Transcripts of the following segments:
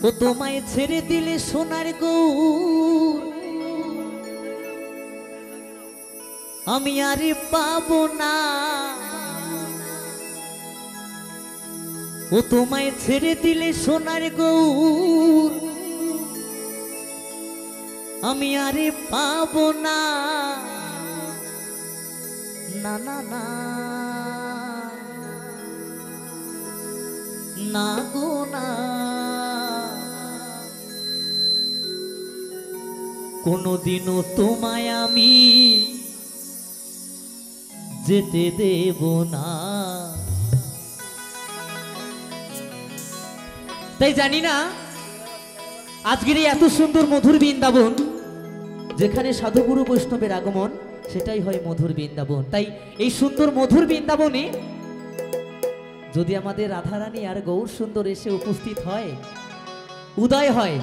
ও তোমায় ছেড়ে দিলে সোনার গৌর আমি আর পাবো না। ও তোমায় ছেড়ে দিলে সোনার গৌর আমি আর পাবো না। না না না না গো না, কোনদিনও তোমায় আমি যেতে দেব না। তাই জানি না আজকের এই এত সুন্দর মধুর বৃন্দাবন, যেখানে সাধুগুরু বৈষ্ণবের আগমন, সেটাই হয় মধুর বৃন্দাবন। তাই এই সুন্দর মধুর বৃন্দাবনে যদি আমাদের রাধারানী আর গৌর সুন্দর এসে উপস্থিত হয়, উদয় হয়,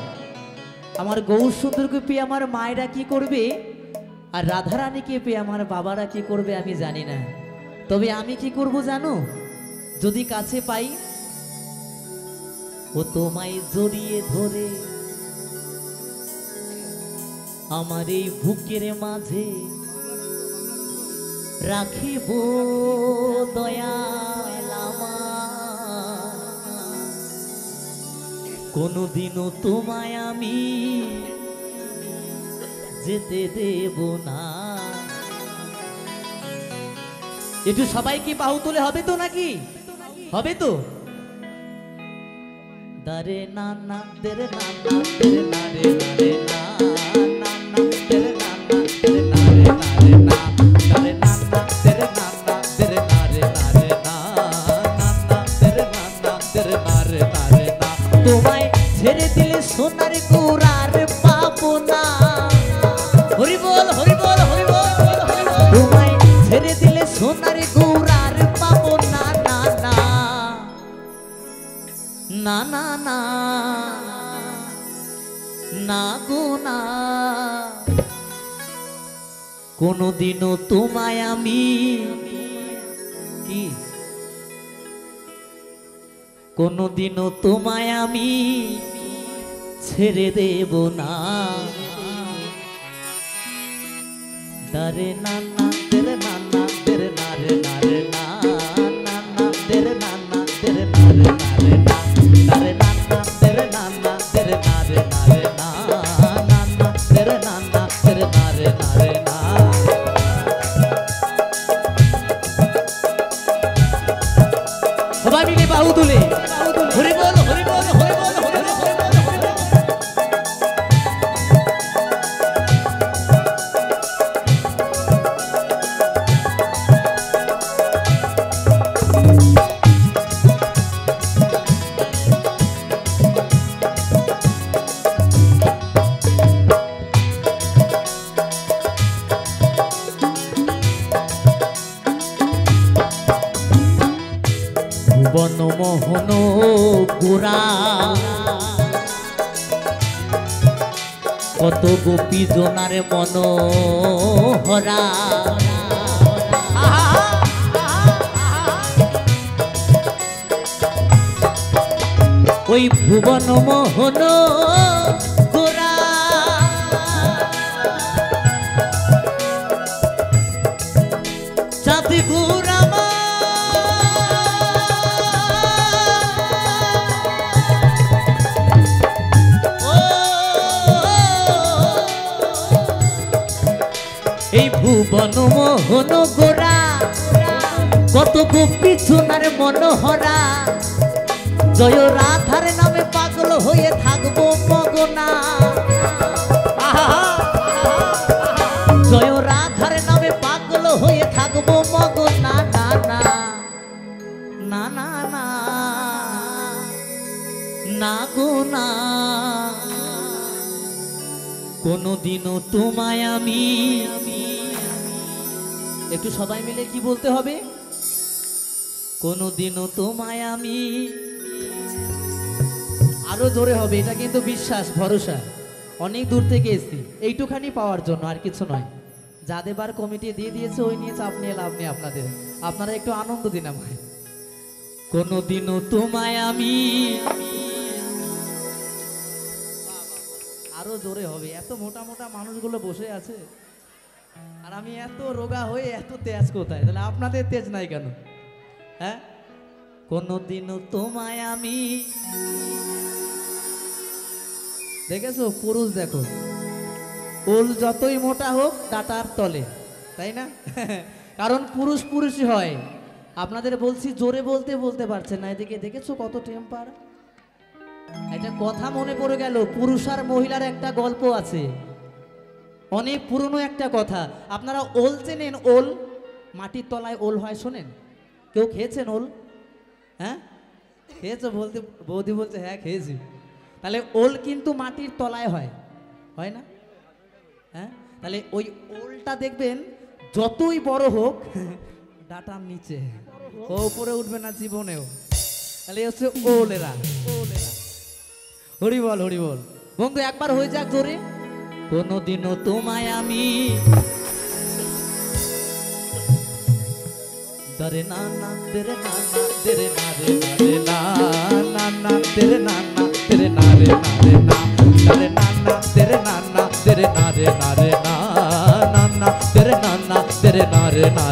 আমার গৌর সুন্দরকে পেয়ে আমার মায়েরা কি করবে আর রাধারানীকে পেয়ে আমার বাবারা কি করবে আমি জানি না। তবে আমি কি করব জানো, যদি কাছে পাই ও তোমায় জড়িয়ে ধরে আমার এই বুকের মাঝে রাখিব দয়াল আমার, কোনদিনও তোমায় আমি যেতে দেব না। একটু সবাইকে বাহু তুলে হবে তো নাকি? হবে তো? দারে না না তেরে না না তেরে না রে না রে না না না তেরে না না তেরে না রে না রে না দারে না না তেরে না না তেরে না রে না রে না না না তেরে না না তেরে না রে না রে না। তোমায় ছেড়ে দিলে সোনার গৌর আর পাবো না। হরি বল হরি বল হরি বল। তোমায় ছেড়ে দিলে সোনার গৌর আর পাবো না। না না না না না না গো না, কোনদিনও তোমায় আমি কি কোনদিনও তোমায় আমি ছেড়ে দেব না। দারে না না তেরে না না তেরে না রে না রে না না না তেরে না না তেরে না রে না রে না দারে না না তেরে না না তেরে না রে না রে না না না তেরে না না তেরে না রে না রে না। সবাই মিলে বাহু তুলে হরি বল হরি বল হরি বল হরি বল। ভুবন মোহন গোরা কত গোপী জনার মন হরা, ওই ভুবন মোহন গোরা চাঁদ গোরা এই ভুবন মোহন গোরা কত গোপী সোনার মনোহরা, জয় রাধার নামে পাগল হয়ে থাকবো মগনা। জয় রাধার নামে পাগল হয়ে থাকবো মগনা। না না না না না না গো না, কোনদিনও তোমায় আমি, একটু সবাই মিলে কি বলতে হবে, কোনদিনও তোমায় আমি, আরো জোরে হবে, এটা কিন্তু বিশ্বাস ভরসা, অনেক দূর থেকে এসেছি এইটুখানি পাওয়ার জন্য, আর কিছু নয়। যা দেবার কমিটি দিয়ে দিয়েছে ওই নিয়ে চাপ নিয়ে লাভ নেই আপনাদের, আপনারা একটু আনন্দ দিন আমায়। কোনদিনও তোমায় আমি আরো জোরে হবে, এত মোটা মোটা মানুষগুলো বসে আছে আর আমি এত রোগা হয়ে এত তেজ কোথায়? তাহলে আপনাদের তেজ নাই কেন? হ্যাঁ, কোনদিনও তোমায় আমি দেখেছো পুরুষ, দেখো ওল যতই মোটা হোক ডাটার তলে, তাই না? কারণ পুরুষ পুরুষই হয়। আপনাদের বলছি জোরে বলতে বলতে পারছেন না, এদিকে দেখেছো কত টেম্পার। এটা কথা মনে পড়ে গেল, পুরুষ আর মহিলার একটা গল্প আছে, অনেক পুরনো একটা কথা। আপনারা ওল চেনেন? ওল মাটির তলায় ওল হয়, শোনেন? কেউ খেয়েছেন ওল? হ্যাঁ খেয়েছো? বলতে বৌদি বলছে হ্যাঁ খেয়েছি। তাহলে ওল কিন্তু মাটির তলায় হয়, হয় না? হ্যাঁ, তাহলে ওই ওলটা দেখবেন যতই বড় হোক ডাটার নিচে, ও উপরে উঠবে না জীবনেও। তাহলে হচ্ছে ওলেরা। হরি বল হরি বল। বন্ধু একবার হয়ে যাক জোরে, কোনদিনও তোমায় আমি দরে না না তেরে না না তেরে না রে না না না তেরে না না তেরে না রে না দরে না না তেরে না না তেরে না রে না না তেরে না না তেরে না রে না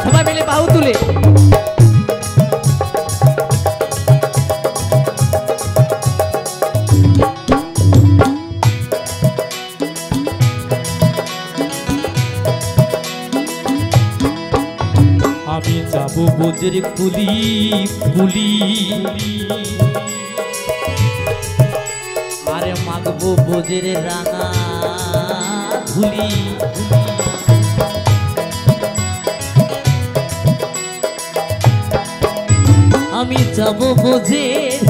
সবাই মিলে বাহু তুলে আমি যাবো বোঝের কুলি কুলি, আরে মাগবো বোঝের রাঙা ধুলি। আমি যাবো বোঝের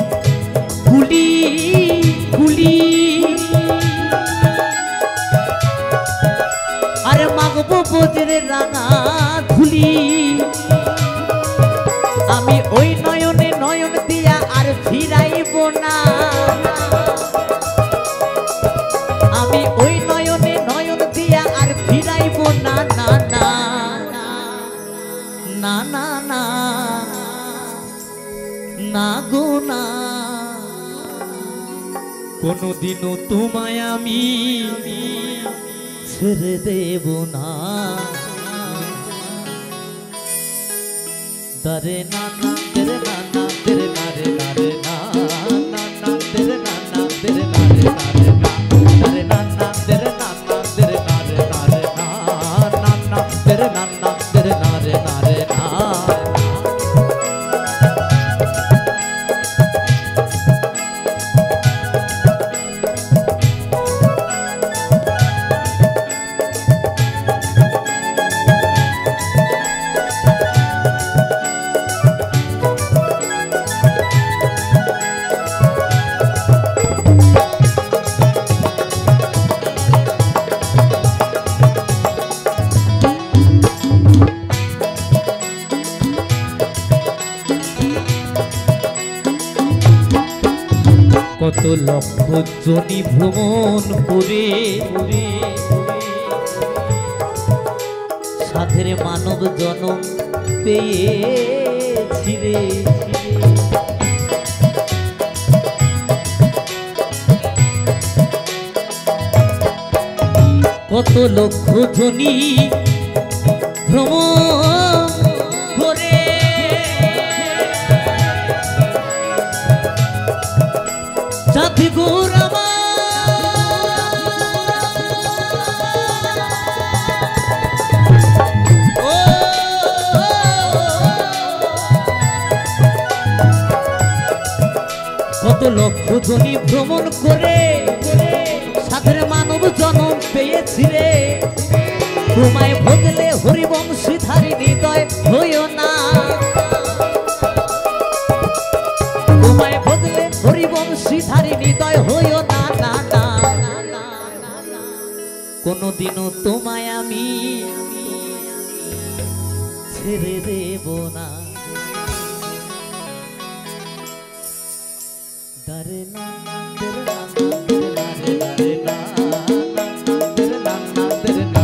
কুলি কুলি, আরে মাগবো বোঝের রাঙা ধুলি। আমি ওই নয়নে নয়ন দিয়া আর ফিরাইব না, আমি ওই নয়নে নয়ন দিয়া আর ফিরাইব না না না না না না না গো না। কোনদিনও তোমায় আমি ছেড়ে দেব না, দরে না না তেরে না না তেরে না রে না না না তেরে না না তেরে না রে না দরে না না তেরে না না তেরে না রে না না তেরে না না তেরে না রে না। কত লক্ষ জনি ভ্রমণ করে সাধের মানব জনম পেয়েছি রে। কত লক্ষ জনি ভ্রমণ করে সাথী গৌর কত লক্ষ জনি ভ্রমণ করে সাধের মানব জনম পেয়েছি রে। তোমায় ভজলে হরিবংশীধারী হৃদয় হইও না, তোমায় ভজলে হরিবংশীধারী হৃদয় হইও না না না। কোনদিনও তোমায় আমি ছেড়ে দেব না, দরে না না তেরে না না তেরে না রে না না তেরে না না তেরে না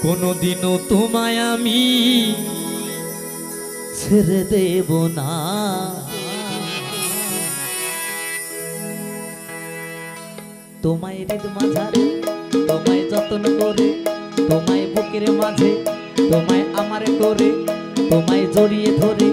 কোনদিনও তোমায় আমি ছেড়ে দেব না। তোমায় হৃদ মাঝারে তোমায় যতন করে, তোমায় বুকের মাঝে তোমায় আমার করে, তোমায় জড়িয়ে ধরে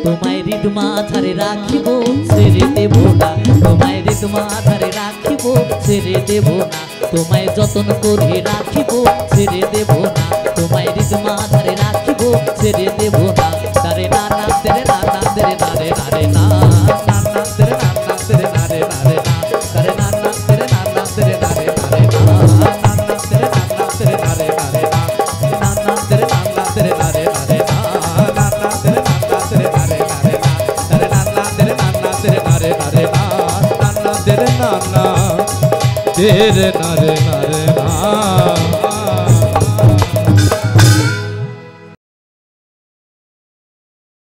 তোমায় হৃদ মাঝারে রাখিব ছেড়ে দেব না। তোমায় হৃদ মাঝারে রাখিব ছেড়ে দেব না। তোমায় যতন করে রাখিব ছেড়ে দেব না। তোমায় হৃদ মাঝারে রাখিব ছেড়ে দেব না। তারে না না তেরে না না তেরে না রে না রে না না না তেরে না না তেরে না রে না রে না তারে না না তেরে না না তেরে না রে না রে না না না তেরে না না তেরে না রে না রে না না না তেরে না না তেরে না রে না রে না না না তেরে না না তেরে না রে না রে না তারে না না তেরে না না তেরে না রে না রে না না না তেরে না না তেরে না রে না রে না।